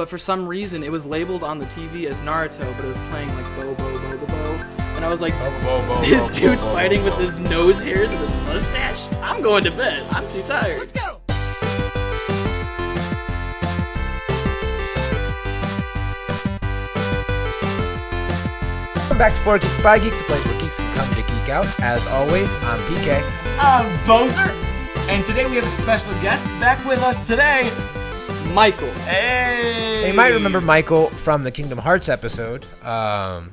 but for some reason it was labeled on the TV as Naruto, but it was playing like bo bo bo bo bo. And I was like, this dude's fighting with his nose hairs and his mustache? I'm going to bed. I'm too tired. Let's go. Welcome back to 4 Geeks by Geeks, a place where geeks come to geek out. As always, I'm PK. I'm Bozer. And today we have a special guest back with us today, Michael. Hey! You might remember Michael from the Kingdom Hearts episode. So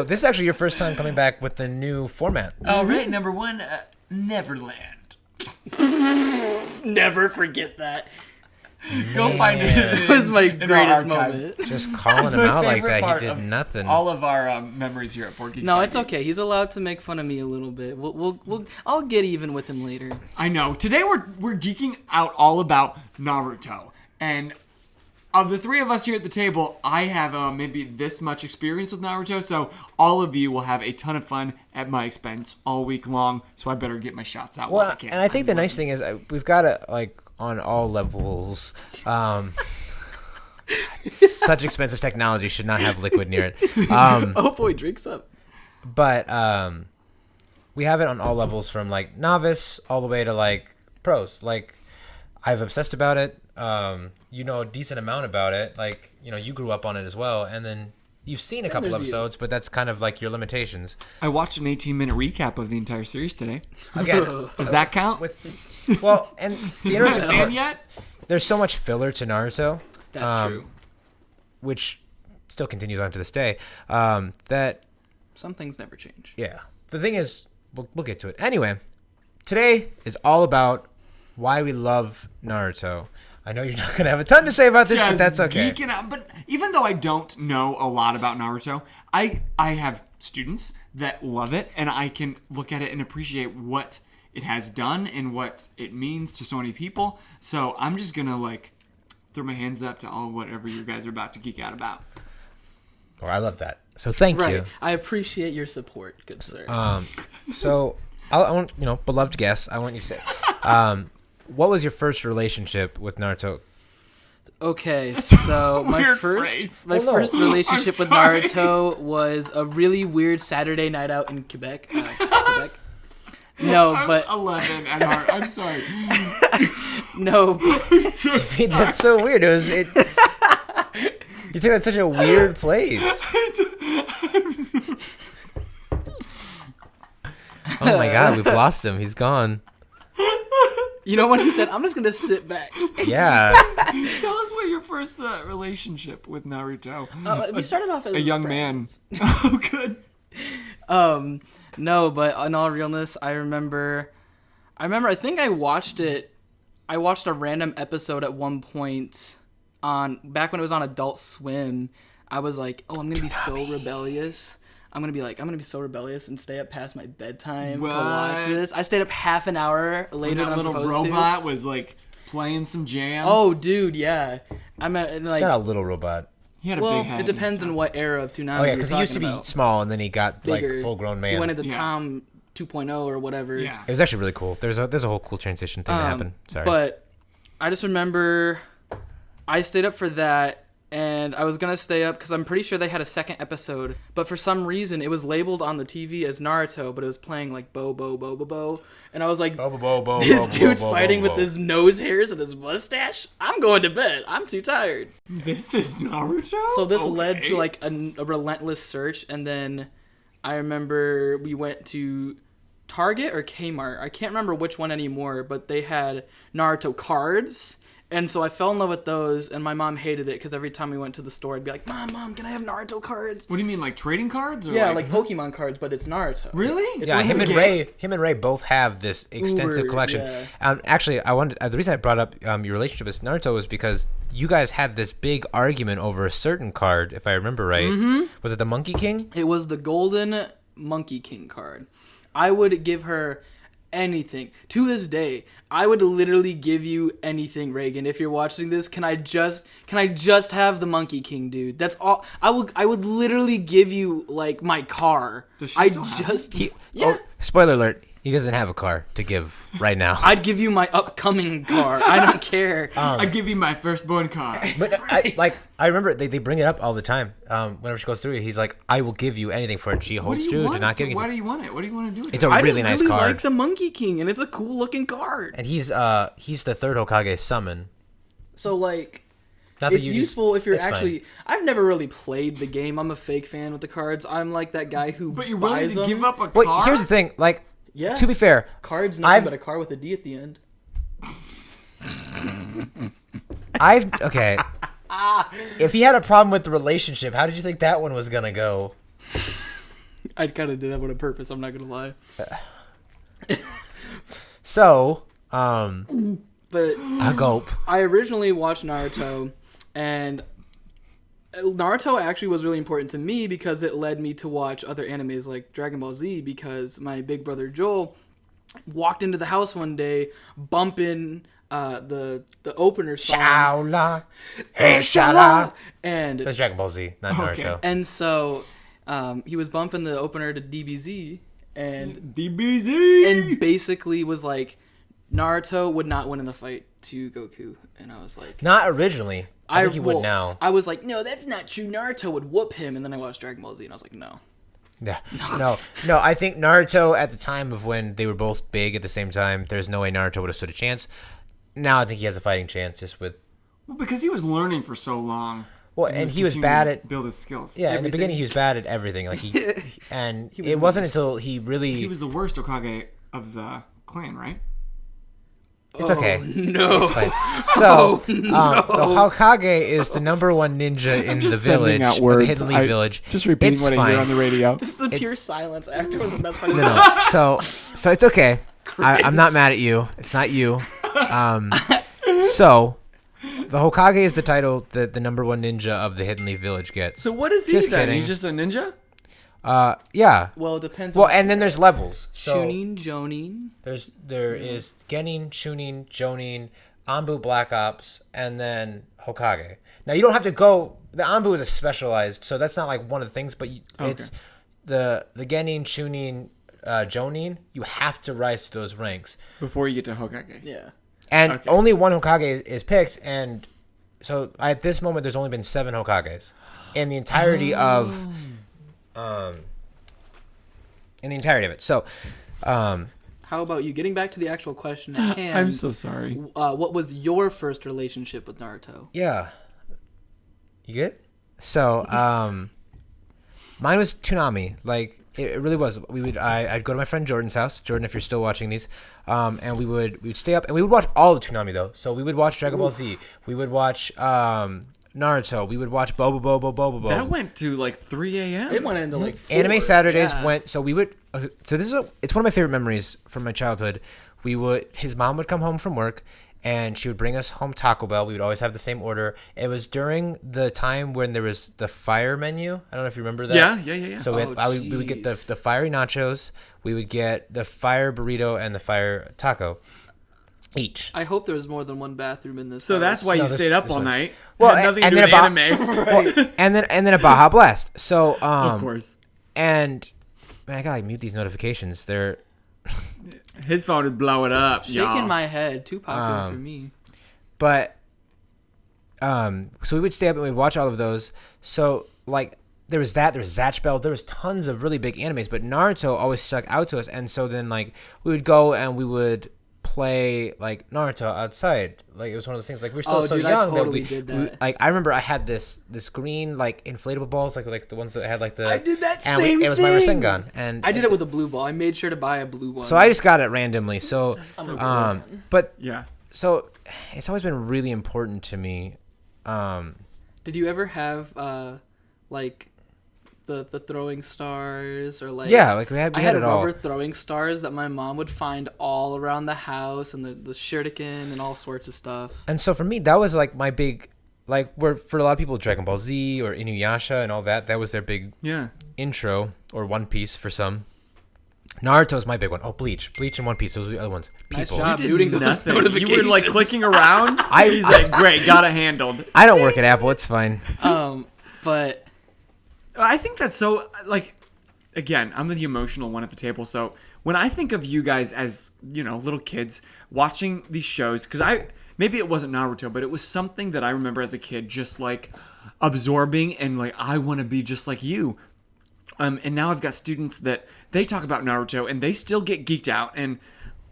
this is actually your first time coming back with the new format. All right, number one, Neverland. Never forget that. Go find it. It was my greatest moment. Just calling him out like that, he did nothing. All of our memories here at 4 Geeks. No, it's okay. He's allowed to make fun of me a little bit. I'll get even with him later. I know. Today we're geeking out all about Naruto. And of the three of us here at the table, I have maybe this much experience with Naruto, so all of you will have a ton of fun at my expense all week long, so I better get my shots out while I can. And I think the nice thing is we've got it like on all levels. Such expensive technology should not have liquid near it. Oh boy, drinks up. But we have it on all levels, from like novice all the way to like pros. Like, I've obsessed about it. You know a decent amount about it. Like, you know, you grew up on it as well, and then you've seen a couple episodes, but that's kind of like your limitations. I watched an 18-minute recap of the entire series today. Again, does that count? And the interesting part, yet? there's so much filler to Naruto. That's true. Which still continues on to this day. That some things never change. Yeah. The thing is, we'll get to it. Anyway, today is all about why we love Naruto. I know you're not going to have a ton to say about this, but that's okay. Geeking out. But even though I don't know a lot about Naruto, I have students that love it, and I can look at it and appreciate what it has done and what it means to so many people. So I'm just going to throw my hands up to all whatever you guys are about to geek out about. Oh, I love that. So thank you. I appreciate your support, good sir. So I want, beloved guest, I want you to say, what was your first relationship with Naruto? Okay, so my first relationship with Naruto was a really weird Saturday night out in Quebec. No, but I'm 11 at heart. I'm sorry. No, but that's so weird. You took that such a weird place. Oh my God, we've lost him. He's gone. You know what he said? I'm just gonna sit back. Yeah. Tell us what your first relationship with Naruto. We started off as a young friends. Man. Oh, good. No, but in all realness, I remember. I think I watched it. I watched a random episode at one point back when it was on Adult Swim. I was like, oh, I'm gonna be so rebellious. I'm gonna be so rebellious and stay up past my bedtime to watch this. I stayed up half an hour later than I'm supposed to. That little robot was playing some jams. Oh, dude, yeah. It's not a little robot. He had a big head. It depends on what era of Toonami. Oh yeah, because he used to be small and then he got bigger, full-grown man. He went into Tom 2.0 or whatever. Yeah, it was actually really cool. There's a whole cool transition thing that happened. Sorry, but I just remember I stayed up for that. And I was going to stay up because I'm pretty sure they had a second episode. But for some reason, it was labeled on the TV as Naruto, but it was playing like bo, bo, bo, bo, bo. And I was like, this dude's fighting with his nose hairs and his mustache? I'm going to bed. I'm too tired. This is Naruto? So this led to a relentless search. And then I remember we went to Target or Kmart. I can't remember which one anymore, but they had Naruto cards. And so I fell in love with those, and my mom hated it because every time we went to the store, I'd be like, Mom, can I have Naruto cards? What do you mean, like trading cards? Or yeah, like Pokemon cards, but it's Naruto. Really? Yeah, him and Ray both have this extensive collection. Yeah. Actually, the reason I brought up your relationship with Naruto was because you guys had this big argument over a certain card, if I remember right. Mm-hmm. Was it the Monkey King? It was the Golden Monkey King card. I would give her anything. To this day, I would literally give you anything, Reagan. If you're watching this, can I just have the Monkey King, dude? That's all. I would literally give you my car. Does she still have it? Spoiler alert, He doesn't have a car to give right now. I'd give you my upcoming car. I don't care. I'd give you my firstborn car. But I remember they bring it up all the time. Whenever she goes through it, he's like, "I will give you anything for it." She holds true to not giving. Why do you want it? What do you want to do with It's it? a really nice card. I like the Monkey King, and it's a cool looking card. And he's the third Hokage summon. So like, Not that it's you useful if you're it's actually. fine. I've never really played the game. I'm a fake fan with the cards. I'm like that guy who. But you're willing buys to them. give up a Wait, car? here's the thing. Like, Yeah. to be fair, Cards nothing but a car with a D at the end. okay. If he had a problem with the relationship, how did you think that one was gonna go? I kind of did that with a purpose. I'm not gonna lie. So, But a gulp. I originally watched Naruto, and Naruto actually was really important to me because it led me to watch other animes like Dragon Ball Z, because my big brother Joel walked into the house one day bumping the opener song. Shaola, hey Shala. And That's Dragon Ball Z, not Naruto. and so he was bumping the opener to DBZ and DBZ! and basically was like, Naruto would not win in the fight to Goku. And I was like, Not originally. I think he would now. I was like, no, that's not true. Naruto would whoop him. And then I watched Dragon Ball Z and I was like, no. Yeah. No. I think Naruto at the time of when they were both big at the same time, there's no way Naruto would have stood a chance. Now I think he has a fighting chance just with. Well, because he was learning for so long. Well, and he was bad at. build his skills. Yeah, in the everything. beginning he was bad at everything. Like it wasn't until he really. He was the worst Hokage of the clan, right? It's okay. No. It's fine. So, the Hokage is the number one ninja in the village, or the Hiddenly village. Just repeating It's what I fine. hear on the radio. This is the pure silence after was the best part of No. So it's okay. I'm not mad at you. It's not you. So, the Hokage is the title that the number one ninja of the Hiddenly village gets. So what is he Just then? kidding. He's just a ninja? Yeah. Well, it depends Well, on and then there's levels. So Chunin, Jonin. there is Genin, Chunin, Jonin, Anbu Black Ops, and then Hokage. Now you don't have to go. The Anbu is a specialized, so that's not like one of the things. But it's the Genin, Chunin, Jonin. You have to rise to those ranks Before you get to Hokage. Yeah. and only one Hokage is picked. And so at this moment, there's only been 7 Hokages in the entirety of. In the entirety of it. So, How about you? Getting back to the actual question at hand. I'm so sorry. What was your first relationship with Naruto? yeah. You good? So, mine was Toonami. Like, it really was. I'd go to my friend Jordan's house. Jordan, if you're still watching these. And we'd stay up and we would watch all the Toonami though. So we would watch Dragon Ball Z. We would watch, Naruto. We would watch Bobo. That went to like 3 a.m. It went into like 4. Anime Saturdays Yeah. went. So we would. So it's one of my favorite memories from my childhood. His mom would come home from work, and she would bring us home Taco Bell. We would always have the same order. It was during the time when there was the fire menu. I don't know if you remember that. Yeah. So we would get the fiery nachos. We would get the fire burrito and the fire taco. Each. I hope there was more than one bathroom in this. So that's why you stayed up all night. Well, Had nothing and to do then with anime. and then a Baja Blast. So Of course. And man, I gotta mute these notifications. They're His phone would blow it up, shaking y'all. my head. Too popular for me. But so we would stay up and we'd watch all of those. So like there was Zatch Bell, there was tons of really big animes, but Naruto always stuck out to us. And so then like we would go and we would play like Naruto outside. Like it was one of those things like we're still so dude, young I totally that did we that. like I remember I had this green like inflatable balls like the ones that had like the I did that and same it was my thing. Rasengan and I did it with a blue ball. I made sure to buy a blue one. so I just got it randomly. So but Yeah. so it's always been really important to me. Did you ever have like the throwing stars or like Yeah, like we had I had it all. rubber throwing stars that my mom would find all around the house, and the shuriken and all sorts of stuff. And so for me, that was like my big, like where for a lot of people, Dragon Ball Z or Inuyasha and all that, that was their big intro, or One Piece for some. Naruto's my big one. Oh, Bleach and One Piece, those are the other ones. Nice People. job You did muting those nothing. You were like notifications. clicking around. He's like, great, got it handled. I don't work at Apple. It's fine. But I think that's so, like, again, I'm the emotional one at the table. So when I think of you guys as, little kids watching these shows, because maybe it wasn't Naruto, but it was something that I remember as a kid just like absorbing and like, I want to be just like you. And now I've got students that they talk about Naruto and they still get geeked out. And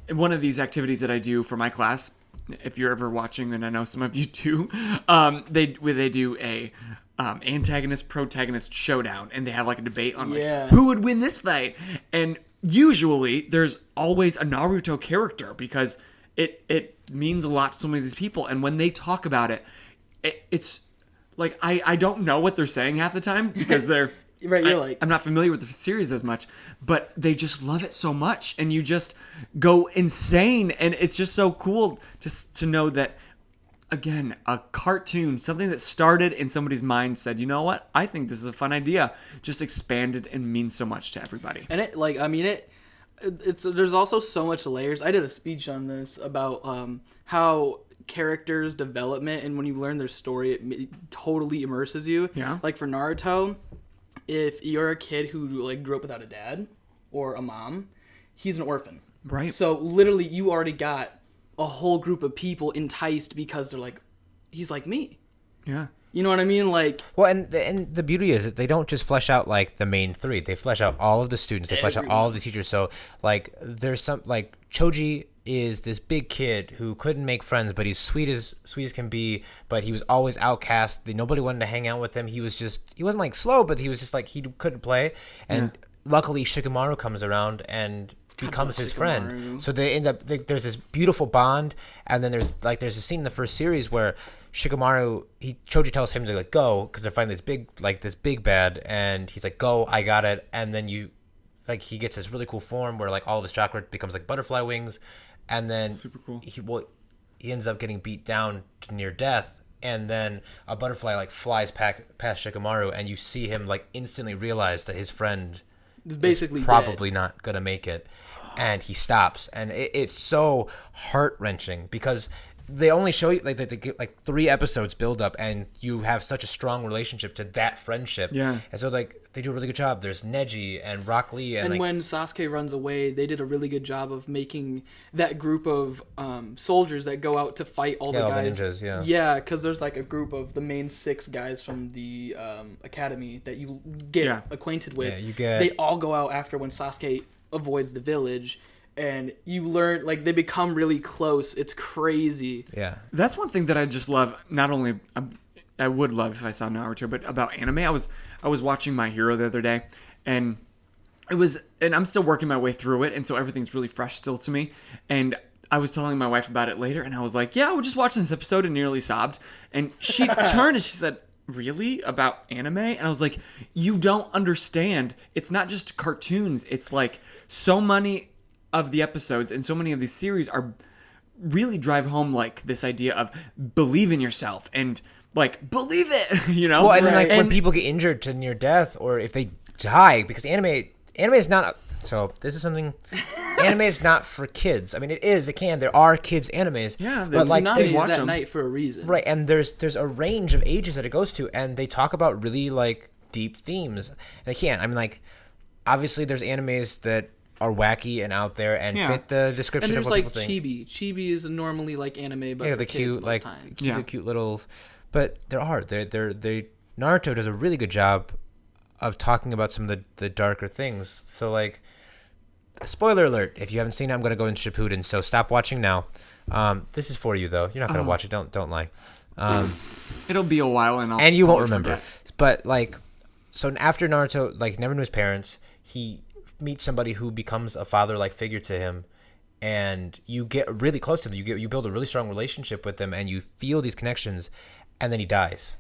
one of these activities that I do for my class, if you're ever watching, and I know some of you do, they do a antagonist protagonist showdown, and they have like a debate on like, who would win this fight. And usually there's always a Naruto character because it means a lot to so many of these people. And when they talk about it, it's like I don't know what they're saying half the time because they're right. I'm not familiar with the series as much, but they just love it so much, and you just go insane, and it's just so cool just to know that, again, a cartoon, something that started in somebody's mind, said, you know what, I think this is a fun idea, just expanded and means so much to everybody. And it's there's also so much layers. I did a speech on this about how characters' development, and when you learn their story, it totally immerses you. Yeah. Like for Naruto, if you're a kid who like grew up without a dad or a mom, he's an orphan. Right. So literally you already got a whole group of people enticed because they're like, he's like me. Yeah. You know what I mean? Like, well, and the beauty is that they don't just flesh out like the main three. They flesh out all of the students. They flesh out all of the teachers. So like there's some like Choji is this big kid who couldn't make friends, but he's sweet as can be, but he was always outcast. Nobody wanted to hang out with him. He wasn't like slow, but he was just like he couldn't play. And luckily Shikamaru comes around and becomes his friend. So they end up there's this beautiful bond, and then there's a scene in the first series where Shikamaru, Choji tells him to like go because they're fighting this big bad, and he's like, go, I got it. And then he gets this really cool form where like all of his chakra becomes like butterfly wings, and then super cool. He ends up getting beat down to near death, and then a butterfly like flies past Shikamaru, and you see him like instantly realize that his friend is basically probably not gonna make it, and he stops, and it's so heart-wrenching because they only show you like 3 episodes build up, and you have such a strong relationship to that friendship. Yeah. And so like they do a really good job. There's Neji and Rock Lee, and like, when Sasuke runs away, they did a really good job of making that group of soldiers that go out to fight all the guys. All the ninjas, yeah, because there's like a group of the main 6 guys from the academy that you get acquainted with. Yeah, they all go out after when Sasuke avoids the village. And you learn, like, they become really close. It's crazy. Yeah. That's one thing that I just love. Not only I would love if I saw Naruto, but about anime. I was watching My Hero the other day, and I'm still working my way through it, and so everything's really fresh still to me. And I was telling my wife about it later, and I was like, yeah, we're just watching this episode, and nearly sobbed. And she turned and she said, really? About anime? And I was like, you don't understand. It's not just cartoons. It's like so many of the episodes and so many of these series are really drive home like this idea of believe in yourself and like believe it, you know. Well, and then like when people get injured to near death, or if they die, because anime is not. So this is something. Anime is not for kids. I mean, it is. It can. There are kids animes. Yeah, but like they watch that them night for a reason, right? And there's a range of ages that it goes to, and they talk about really like deep themes. And I mean, like obviously there's animes that are wacky and out there and fit the description and of what like people think. Chibi is normally like anime, but yeah, for the kids cute, most like times. cute little. But Naruto does a really good job of talking about some of the darker things. So like, spoiler alert: if you haven't seen it, I'm gonna go into Shippuden. So stop watching now. This is for you though. You're not gonna watch it. Don't lie. It'll be a while, and you won't remember. Forget. But like, so after Naruto like never knew his parents, he meets somebody who becomes a father-like figure to him, and you get really close to them. You build a really strong relationship with them, and you feel these connections, and then he dies.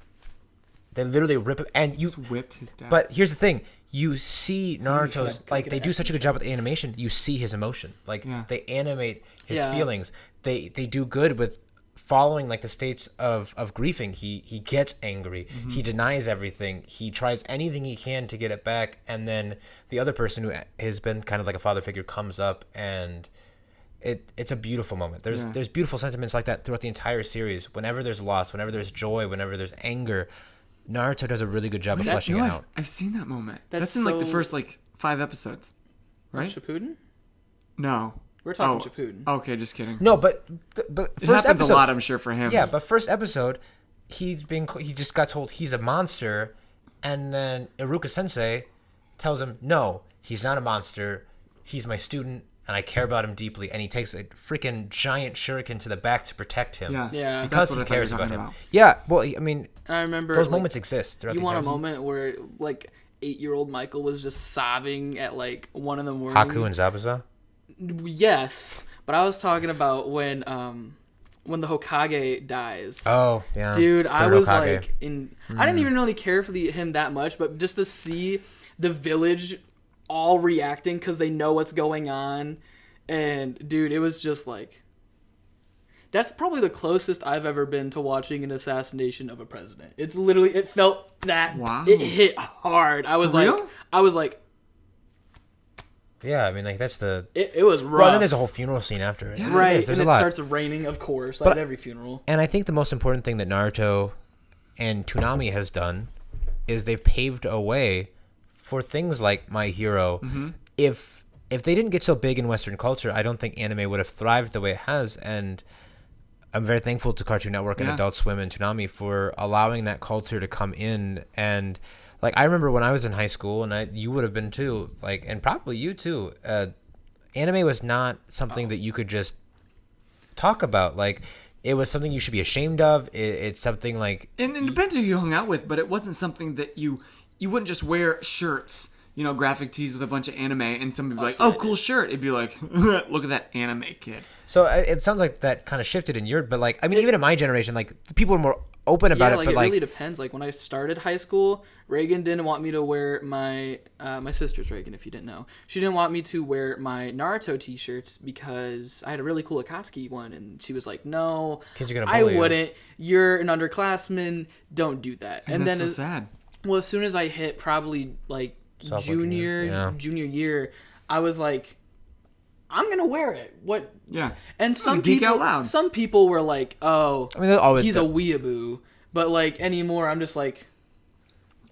They literally rip him, and you just whipped his dad. But here's the thing: you see Naruto's like they do such a good job with the animation. You see his emotion, like they animate his feelings. They do good with following like the states of grieving. He gets angry. Mm-hmm. He denies everything. He tries anything he can to get it back, and then the other person who has been kind of like a father figure comes up, and it's a beautiful moment. There's beautiful sentiments like that throughout the entire series. Whenever there's loss, whenever there's joy, whenever there's anger, Naruto does a really good job of fleshing it out. I've seen that moment. That's in like the first like 5 episodes, right? Shippuden? No. We're talking Shippuden. Okay, just kidding. No, but It first happens episode, a lot, I'm sure, for him. yeah, but first episode, he just got told he's a monster, and then Iruka Sensei tells him, no, he's not a monster. He's my student, and I care about him deeply. And he takes a freaking giant shuriken to the back to protect him. Yeah. Yeah. Because That's what he I thought you were cares about talking him. about. Yeah, well, I mean, I remember those like, moments exist throughout You the want a entire moment where like 8-year-old Michael was just sobbing at like 1 in the morning? Haku and Zabuza? Yes, but I was talking about when the Hokage dies. Oh, yeah. Dude, I Third was Hokage. like I didn't even really care for him that much, but just to see the village all reacting because they know what's going on, and dude, it was just like that's probably the closest I've ever been to watching an assassination of a president. It's literally it felt that Wow. it hit hard. I was For like real? I was like Yeah, I mean, like, that's the... it was rough. Well, and then there's a whole funeral scene after it. Yeah. right, There's and a it lot. starts raining, of course, But- at every funeral. And I think the most important thing that Naruto and Toonami has done is they've paved a way for things like My Hero. Mm-hmm. If they didn't get so big in Western culture, I don't think anime would have thrived the way it has. And I'm very thankful to Cartoon Network and Yeah. Adult Swim and Toonami for allowing that culture to come in. And like, I remember when I was in high school, and you would have been too, like, and probably you too. Anime was not something that you could just talk about. Like, it was something you should be ashamed of. It's something like... And it depends who you hung out with, but it wasn't something that you wouldn't just wear shirts, graphic tees with a bunch of anime, and somebody would be like, so oh, I cool shirt. It'd be like, look at that anime kid. So it sounds like that kind of shifted in your... But, like, I mean, even in my generation, like, people were more open about Yeah, it. like But, it like, really depends. Like when I started high school, Reagan didn't want me to wear my sister's Reagan, if you didn't know. She didn't want me to wear my Naruto t-shirts because I had a really cool Akatsuki one, and she was like, "No, Kids are gonna I bully you." wouldn't. You're an underclassman. Don't do that." And that's then so sad. well, as soon as I hit probably like Sophomore, junior, junior year, I was like, I'm gonna wear it. What? Yeah. And some Geek people, out loud. some people were like, "Oh, I mean, they're always... he's a weeaboo." But like anymore, I'm just like,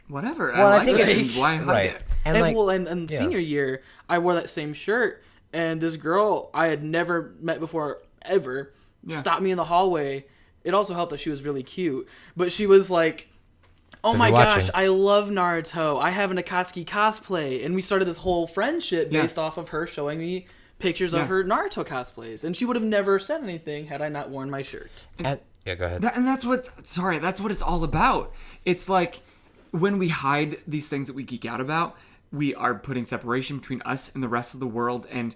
Whatever. Well, I I like think it. it's- And why hide right. it? And, like... and yeah. senior year, I wore that same shirt, and this girl I had never met before ever Yeah. stopped me in the hallway. It also helped that she was really cute, but she was like, "Oh So my you're watching. gosh, I love Naruto. I have an Akatsuki cosplay," and we started this whole friendship Yeah. based off of her showing me pictures Yeah. of her Naruto cosplays, and she would have never said anything had I not worn my shirt. And, yeah, go ahead. And that's what it's all about. It's like when we hide these things that we geek out about, we are putting separation between us and the rest of the world. And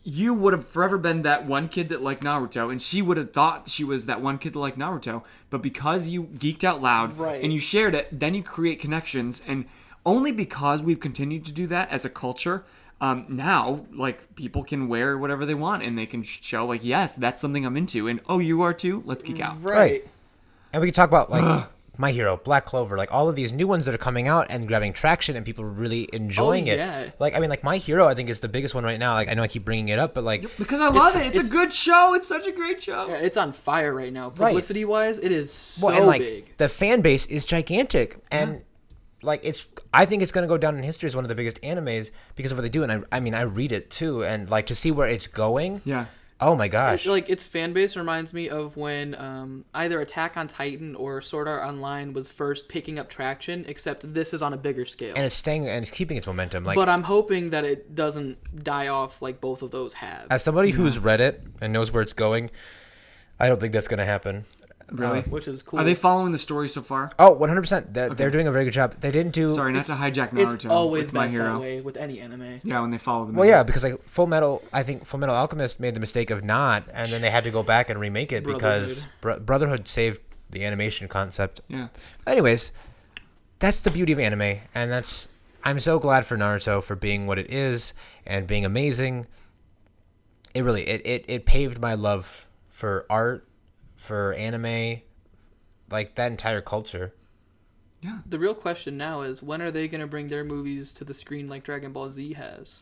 you would have forever been that one kid that liked Naruto, and she would have thought she was that one kid that liked Naruto. But because you geeked out loud Right. and you shared it, then you create connections. And only because we've continued to do that as a culture, now, like, people can wear whatever they want, and they can show, like, yes, that's something I'm into, and oh, you are too? Let's geek out. Right. And we can talk about, like, My Hero, Black Clover, like, all of these new ones that are coming out and grabbing traction and people really enjoying it. yeah. Like, I mean, like, My Hero, I think, is the biggest one right now. Like, I know I keep bringing it up, but, like... Because I love it. it's- It's a good show. It's such a great show. Yeah, it's on fire right now. Right. Publicity-wise, it is so Well, and, like, big. the fan base is gigantic. And, like, I think it's going to go down in history as one of the biggest animes because of what they do. And, I mean, I read it, too. And, like, to see where it's going... Yeah. Oh, my gosh. Like its fan base reminds me of when either Attack on Titan or Sword Art Online was first picking up traction, except this is on a bigger scale. And it's staying and it's keeping its momentum. Like, But I'm hoping that it doesn't die off like both of those have. as somebody who's read it and knows where it's going, I don't think that's going to happen. Really? Which is cool. Are they following the story so far? Oh, 100%. They're doing a very good job. They didn't do... Sorry, not to hijack Naruto. It's always with My best Hero. that way with any anime. Yeah, when they follow the. Well, yeah, because like I think Full Metal Alchemist made the mistake of not, and then they had to go back and remake it because Brotherhood saved the animation concept. Yeah. Anyways, that's the beauty of anime, and I'm so glad for Naruto for being what it is and being amazing. It really it paved my love for art, for anime, like that entire culture. Yeah. The real question now is when are they going to bring their movies to the screen like Dragon Ball Z has?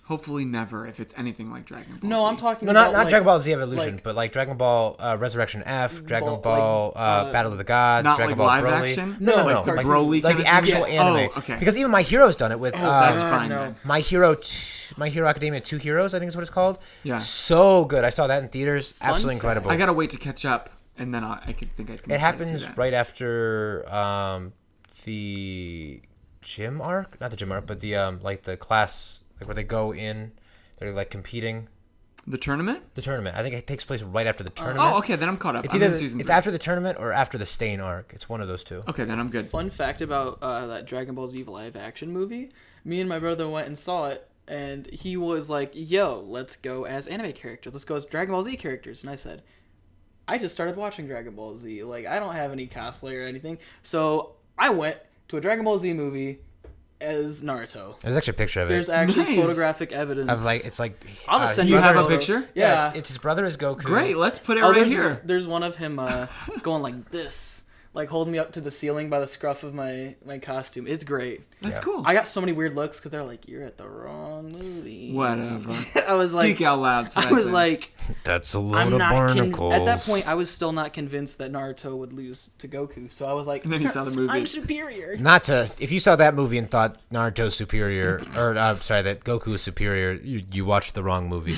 Hopefully never, if it's anything like Dragon Ball No, Z. I'm talking No, about not like, Dragon Ball Z Evolution, like- but like Dragon Ball Resurrection F, Dragon Ball- Ball Battle of the Gods, Not Dragon like Ball live Broly. action? No, No, no, like like Broly like kind the of actual thing? anime. Oh, okay. Because even My Hero's done it with That's fine no. then. My Hero Academia 2 Heroes, I think is what it's called. Yeah. So good. I saw that in theaters. Absolutely fact. incredible. I gotta wait to catch up, and then I can think I can. It try to see happens that. right after the gym arc, not the gym arc, but the like the class, like where they go in, they're like competing. The tournament? The tournament. I think it takes place right after the tournament. Oh, okay, then I'm caught up. It's I'm either in season it's 3. after the tournament or after the Stain arc. It's one of those two. Okay, then I'm good. Fun fact about that Dragon Ball Z live action movie. Me and my brother went and saw it, and he was like, "Yo, let's go as anime characters. Let's go as Dragon Ball Z characters." And I said, "I just started watching Dragon Ball Z. Like, I don't have any cosplay or anything." So I went to a Dragon Ball Z movie as Naruto. There's actually a picture of it. There's actually Nice. photographic evidence. Of like it's like. I'll just send Do you you have a photo. picture? Yeah. It's his brother is Goku. Great, let's put it Oh, right there's, here. there's one of him going like this, like holding me up to the ceiling by the scruff of my costume. It's great. That's Yeah. cool. I got so many weird looks because they're like, "You're at the wrong movie." Whatever. I was like, Geek out loud. So I was like, That's a load I'm of not barnacles. at that point. I was still not convinced that Naruto would lose to Goku. So I was like, And then you saw the movie. I'm superior. Not to. If you saw that movie and thought Naruto's superior, or sorry, that Goku is superior, you watched the wrong movie.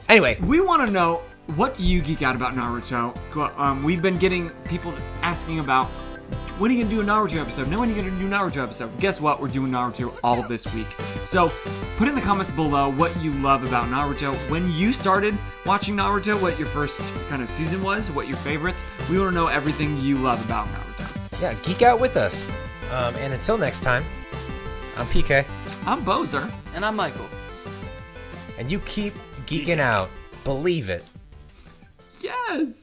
Anyway, we want to know, what do you geek out about Naruto? We've been getting people asking about, when are you going to do a Naruto episode? When are you going to do a Naruto episode? Guess what? We're doing Naruto all this week. So put in the comments below what you love about Naruto. When you started watching Naruto, what your first kind of season was, what your favorites. We want to know everything you love about Naruto. yeah, geek out with us. And until next time, I'm PK, I'm Bozer. And I'm Michael. and you keep geeking out. Believe it. Yes!